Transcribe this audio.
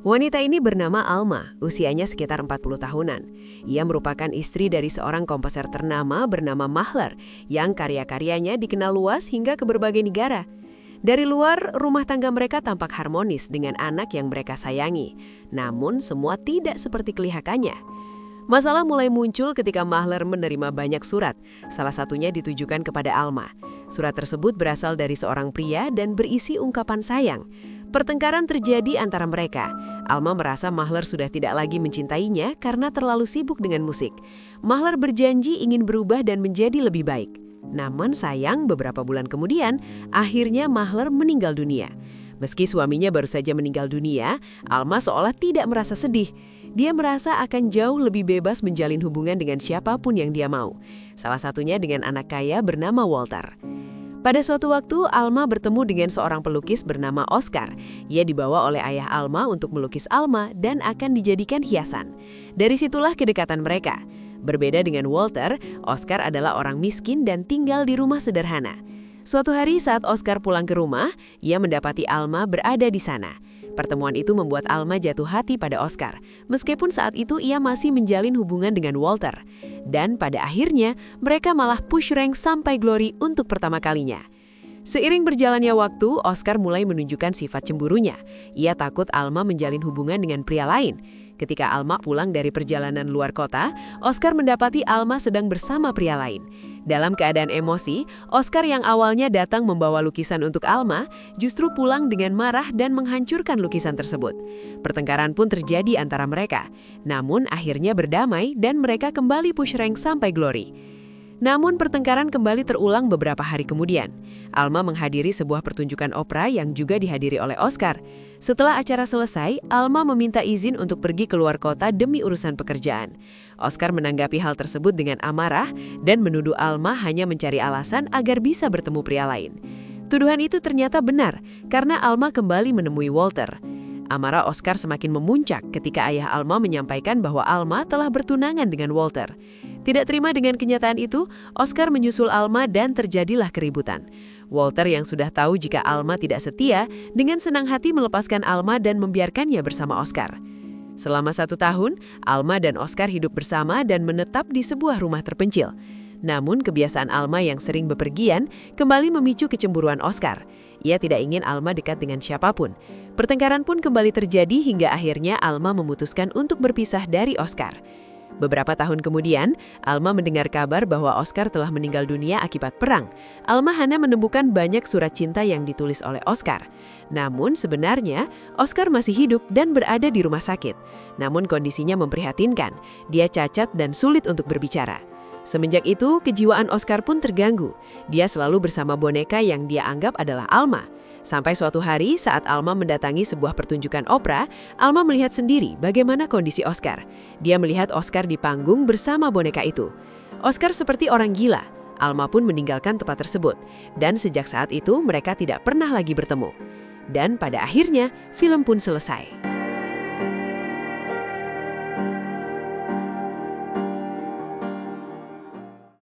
Wanita ini bernama Alma, usianya sekitar 40 tahunan. Ia merupakan istri dari seorang komposer ternama bernama Mahler, yang karya-karyanya dikenal luas hingga ke berbagai negara. Dari luar, rumah tangga mereka tampak harmonis dengan anak yang mereka sayangi. Namun, semua tidak seperti kelihakannya. Masalah mulai muncul ketika Mahler menerima banyak surat, salah satunya ditujukan kepada Alma. Surat tersebut berasal dari seorang pria dan berisi ungkapan sayang. Pertengkaran terjadi antara mereka. Alma merasa Mahler sudah tidak lagi mencintainya karena terlalu sibuk dengan musik. Mahler berjanji ingin berubah dan menjadi lebih baik. Namun sayang, beberapa bulan kemudian, akhirnya Mahler meninggal dunia. Meski suaminya baru saja meninggal dunia, Alma seolah tidak merasa sedih. Dia merasa akan jauh lebih bebas menjalin hubungan dengan siapapun yang dia mau. Salah satunya dengan anak kaya bernama Walter. Pada suatu waktu, Alma bertemu dengan seorang pelukis bernama Oscar. Ia dibawa oleh ayah Alma untuk melukis Alma dan akan dijadikan hiasan. Dari situlah kedekatan mereka. Berbeda dengan Walter, Oscar adalah orang miskin dan tinggal di rumah sederhana. Suatu hari saat Oscar pulang ke rumah, ia mendapati Alma berada di sana. Pertemuan itu membuat Alma jatuh hati pada Oscar, meskipun saat itu ia masih menjalin hubungan dengan Walter. Dan pada akhirnya, mereka malah push rank sampai glory untuk pertama kalinya. Seiring berjalannya waktu, Oscar mulai menunjukkan sifat cemburunya. Ia takut Alma menjalin hubungan dengan pria lain. Ketika Alma pulang dari perjalanan luar kota, Oscar mendapati Alma sedang bersama pria lain. Dalam keadaan emosi, Oscar yang awalnya datang membawa lukisan untuk Alma, justru pulang dengan marah dan menghancurkan lukisan tersebut. Pertengkaran pun terjadi antara mereka. Namun akhirnya berdamai dan mereka kembali push rank sampai glory. Namun pertengkaran kembali terulang beberapa hari kemudian. Alma menghadiri sebuah pertunjukan opera yang juga dihadiri oleh Oscar. Setelah acara selesai, Alma meminta izin untuk pergi keluar kota demi urusan pekerjaan. Oscar menanggapi hal tersebut dengan amarah dan menuduh Alma hanya mencari alasan agar bisa bertemu pria lain. Tuduhan itu ternyata benar karena Alma kembali menemui Walter. Amarah Oscar semakin memuncak ketika ayah Alma menyampaikan bahwa Alma telah bertunangan dengan Walter. Tidak terima dengan kenyataan itu, Oscar menyusul Alma dan terjadilah keributan. Walter yang sudah tahu jika Alma tidak setia, dengan senang hati melepaskan Alma dan membiarkannya bersama Oscar. Selama 1 tahun, Alma dan Oscar hidup bersama dan menetap di sebuah rumah terpencil. Namun kebiasaan Alma yang sering bepergian kembali memicu kecemburuan Oscar. Ia tidak ingin Alma dekat dengan siapapun. Pertengkaran pun kembali terjadi hingga akhirnya Alma memutuskan untuk berpisah dari Oscar. Beberapa tahun kemudian, Alma mendengar kabar bahwa Oscar telah meninggal dunia akibat perang. Alma hanya menemukan banyak surat cinta yang ditulis oleh Oscar. Namun sebenarnya, Oscar masih hidup dan berada di rumah sakit. Namun kondisinya memprihatinkan. Dia cacat dan sulit untuk berbicara. Semenjak itu, kejiwaan Oscar pun terganggu. Dia selalu bersama boneka yang dia anggap adalah Alma. Sampai suatu hari saat Alma mendatangi sebuah pertunjukan opera, Alma melihat sendiri bagaimana kondisi Oscar. Dia melihat Oscar di panggung bersama boneka itu. Oscar seperti orang gila. Alma pun meninggalkan tempat tersebut. Dan sejak saat itu mereka tidak pernah lagi bertemu. Dan pada akhirnya, film pun selesai.